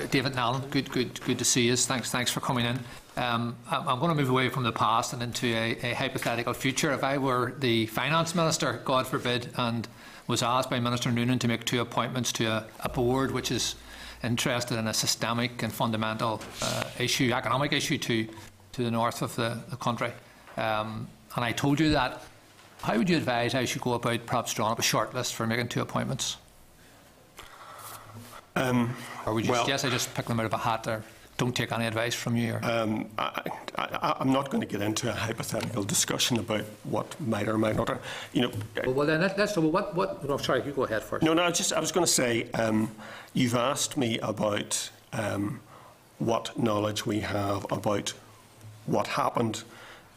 David Nallen, good to see you. Thanks for coming in. I'm going to move away from the past and into a hypothetical future. If I were the Finance Minister, God forbid, and was asked by Minister Noonan to make 2 appointments to a board which is interested in a systemic and fundamental economic issue to the north of the country, and I told you that, how would you advise I should go about perhaps drawing up a shortlist for making 2 appointments? Or would you suggest I just pick them out of a hat, or don't take any advice from you? Or? I'm not going to get into a hypothetical discussion about what might or might not. Well, then let's. What? Oh, sorry, you go ahead first. No. I was going to say, you've asked me about what knowledge we have about what happened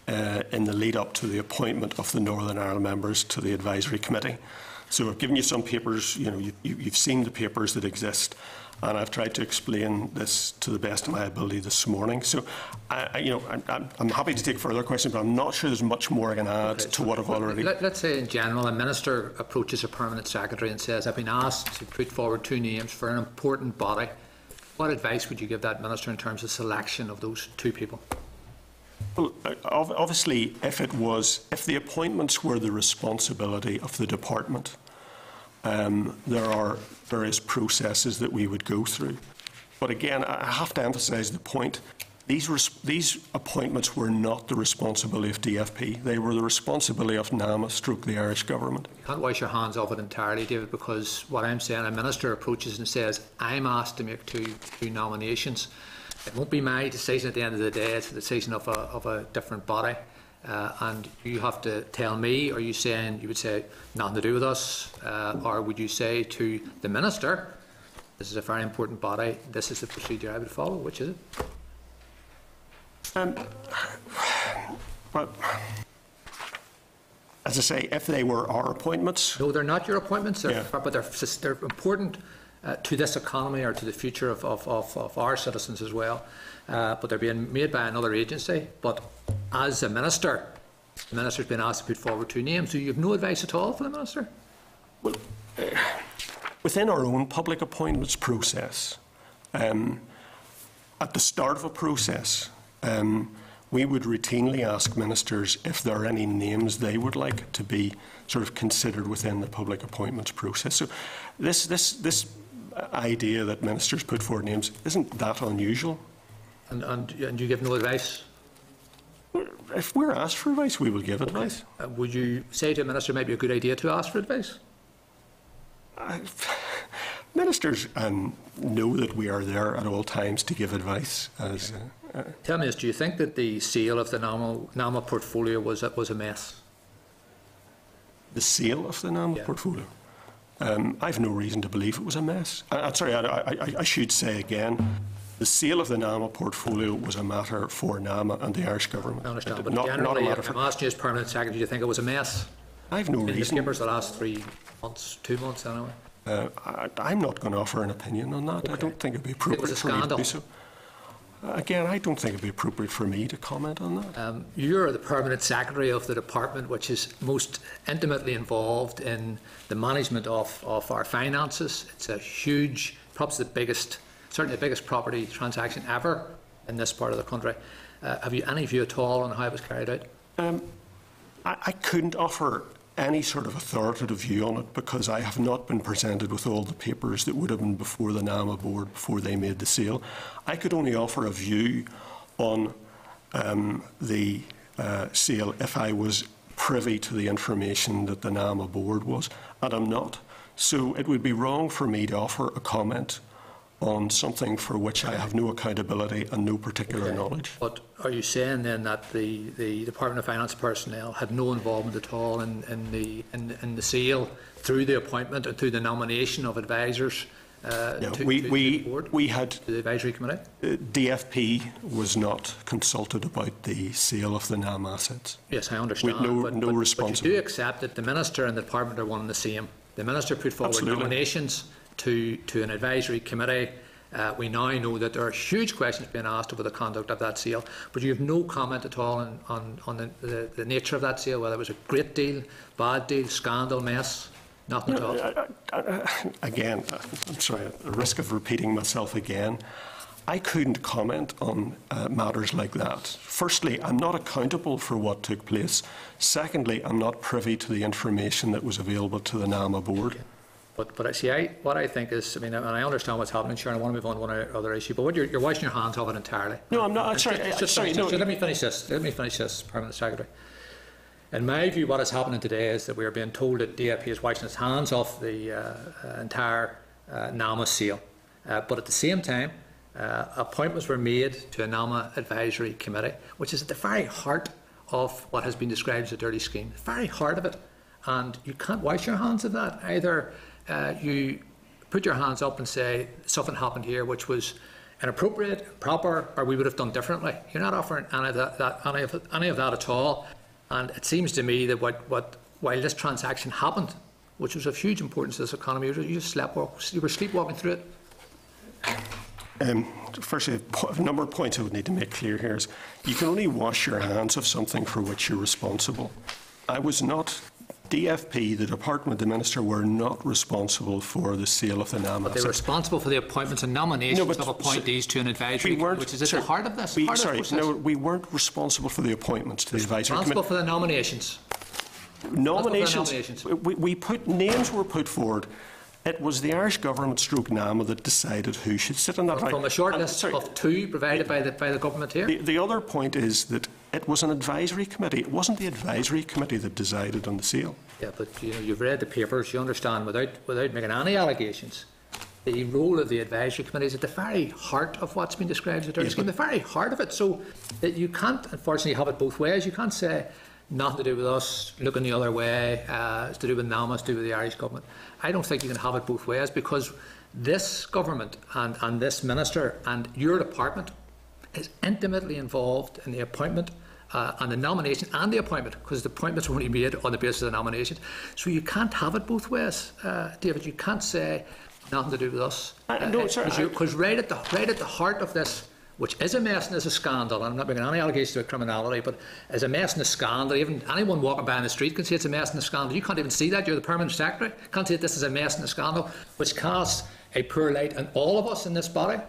in the lead up to the appointment of the Northern Ireland members to the advisory committee. So I've given you some papers. You've seen the papers that exist, and I've tried to explain this to the best of my ability this morning. So, I'm happy to take further questions, but I'm not sure there's much more I can add to what I've already. Let's say, in general, a minister approaches a permanent secretary and says, "I've been asked to put forward 2 names for an important body." What advice would you give that minister in terms of selection of those 2 people? Well, obviously, if the appointments were the responsibility of the department, there are various processes that we would go through. But again, I have to emphasise the point: these appointments were not the responsibility of DFP. They were the responsibility of NAMA / the Irish government. You can't wash your hands off it entirely, David, because what I'm saying, a minister approaches and says, "I'm asked to make two nominations. It won't be my decision at the end of the day. It's the decision of a different body, and you have to tell me." Are you saying you would say nothing to do with us, or would you say to the minister, "This is a very important body. This is the procedure I would follow"? Which is it? Well, as I say, if they were our appointments, no, they're not your appointments. But they're important. To this economy or to the future of our citizens as well, but they're being made by another agency. But as a minister, the minister's been asked to put forward 2 names. So you have no advice at all for the minister? Well, within our own public appointments process, at the start of a process, we would routinely ask ministers if there are any names they would like to be sort of considered within the public appointments process. So this idea that ministers put forward names isn't that unusual. And you give no advice? If we're asked for advice, we will give advice. Would you say to a minister it might be a good idea to ask for advice? Ministers know that we are there at all times to give advice. Tell me this, do you think that the sale of the NAMA portfolio was a mess? The sale of the NAMA portfolio? I have no reason to believe it was a mess. Sorry, I should say again, the sale of the NAMA portfolio was a matter for NAMA and the Irish government. I understand, but generally, I'm asking you as Permanent Secretary, do you think it was a mess? I have no reason. In the papers the last 3 months, 2 months anyway? I'm not going to offer an opinion on that. Okay. I don't think it would be appropriate for me to do so. Again, I don't think it would be appropriate for me to comment on that. You're the Permanent Secretary of the department which is most intimately involved in the management of our finances. It's a huge, perhaps certainly the biggest property transaction ever in this part of the country. Have you any view at all on how it was carried out? I couldn't offer any sort of authoritative view on it because I have not been presented with all the papers that would have been before the NAMA board before they made the sale. I could only offer a view on the sale if I was privy to the information that the NAMA board was, and I'm not. So it would be wrong for me to offer a comment on something for which I have no accountability and no particular knowledge. But are you saying then that the Department of Finance personnel had no involvement at all in the sale through the appointment and through the nomination of advisors to the board, to the advisory committee? DFP was not consulted about the sale of the NAM assets. Yes, I understand. With no responsibility. But you do accept that the minister and the department are one and the same. The minister put forward nominations to an advisory committee. We now know that there are huge questions being asked over the conduct of that sale, but you have no comment at all on the nature of that sale, whether it was a great deal, bad deal, scandal, mess. Nothing at all. Again, I'm sorry, at the risk of repeating myself again, I couldn't comment on matters like that. Firstly, I'm not accountable for what took place. Secondly, I'm not privy to the information that was available to the NAMA board. But I see, what I think is, I mean, and I understand what's happening, Sharon, I want to move on to one other issue, but you're washing your hands of it entirely. No, I'm not. Sorry, no. Let me finish this, Permanent Secretary. In my view, what is happening today is that we are being told that DFP is washing its hands off the entire NAMA sale. But at the same time, appointments were made to a NAMA advisory committee, which is at the very heart of what has been described as a dirty scheme, the very heart of it. And you can't wash your hands of that. Either you put your hands up and say something happened here which was inappropriate, improper, or we would have done differently. You're not offering any of that at all. And it seems to me that while this transaction happened, which was of huge importance to this economy, you were sleepwalking through it. Firstly, a number of points I would need to make clear here is you can only wash your hands of something for which you're responsible. I was not. DFP, the Department, the Minister, were not responsible for the sale of the NAMA. But they were responsible for the appointments and nominations of appointees to an advisory committee, which is at the heart of this. We weren't responsible for the appointments to the advisory committee. Responsible for the nominations. Nominations. We put names were put forward. It was the Irish Government stroke NAMA that decided who should sit on that. From a short list of two provided by the government here. The other point is that it was an advisory committee. It wasn't the advisory committee that decided on the sale. Yeah, but you've read the papers. You understand without making any allegations. The role of the advisory committee is at the very heart of what's been described as a dirty scheme, the very heart of it. So that you can't, unfortunately, have it both ways. You can't say nothing to do with us, looking the other way, it's to do with NAMA, it's to do with the Irish government. I don't think you can have it both ways, because this government and this minister and your department is intimately involved in the appointment and the nomination and the appointment, because the appointments were only made on the basis of the nomination. So you can't have it both ways, David. You can't say nothing to do with us. Because right at the heart of this, which is a mess and is a scandal, and I'm not making any allegations about criminality, but is a mess and a scandal. Even anyone walking by in the street can see it's a mess and a scandal. You can't even see that. You're the Permanent Secretary. You can't see that this is a mess and a scandal, which casts a poor light on all of us in this body,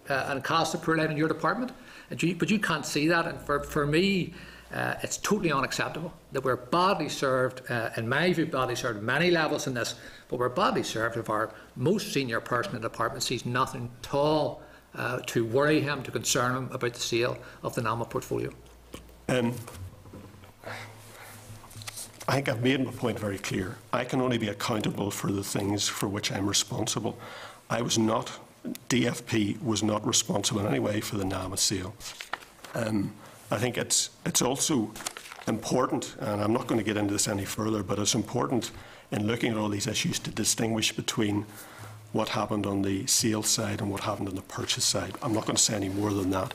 and casts a poor light on your department. But you can't see that. And for me, it's totally unacceptable that we're badly served, in my view, badly served at many levels in this, but we're badly served if our most senior person in the department sees nothing at all to worry him, to concern him about the sale of the NAMA portfolio. I think I've made my point very clear. I can only be accountable for the things for which I'm responsible. DFP was not responsible in any way for the NAMA sale. I think it's also important, and I'm not going to get into this any further, but it's important in looking at all these issues to distinguish between what happened on the sales side and what happened on the purchase side. I'm not going to say any more than that.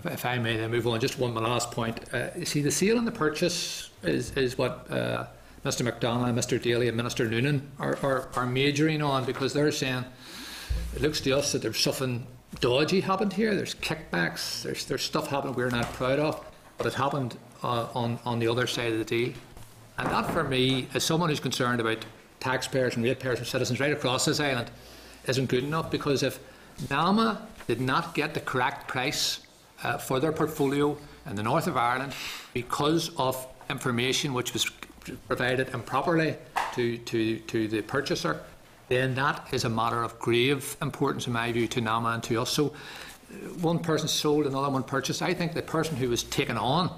If I may then move on, just my last point. You see, the sale and the purchase is what Mr McDonagh, Mr Daly and Minister Noonan are majoring on, because they're saying it looks to us that there's something dodgy happened here. There's kickbacks, there's stuff happening we're not proud of, but it happened on the other side of the deal. And that, for me, as someone who's concerned about taxpayers and ratepayers and citizens right across this island, isn't good enough. Because if NAMA did not get the correct price for their portfolio in the north of Ireland because of information which was provided improperly to the purchaser, then that is a matter of grave importance, in my view, to NAMA and to us. So one person sold, another one purchased. I think the person who was taken on,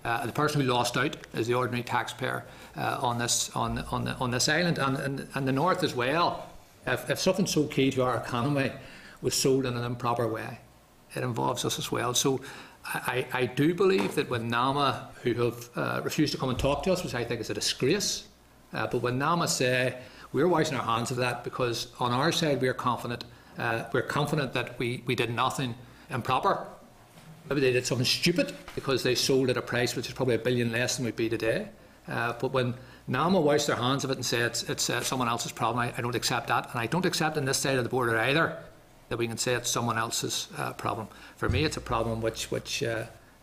the person who lost out, is the ordinary taxpayer on this island and the north as well. If something so key to our economy was sold in an improper way, it involves us as well. So I do believe that when NAMA, who have refused to come and talk to us, which I think is a disgrace, but when NAMA say we're washing our hands of that, because on our side we're confident that we did nothing improper. Maybe they did something stupid because they sold at a price which is probably $1 billion less than we'd be today. But when NAMA wash their hands of it and say it's someone else's problem, I don't accept that. And I don't accept on this side of the border either that we can say it's someone else's problem. For me, it's a problem which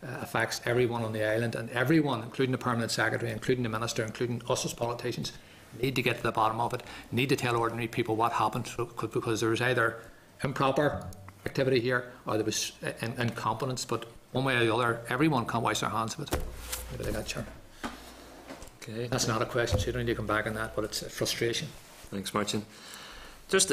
affects everyone on the island, and everyone, including the Permanent Secretary, including the Minister, including us as politicians, need to get to the bottom of it, need to tell ordinary people what happened, because there was either improper activity here or there was incompetence, but one way or the other, everyone can't wash their hands of it. Maybe they got Chair. Okay. That's not a question, so you don't need to come back on that, but it's a frustration. Thanks, Martin. Just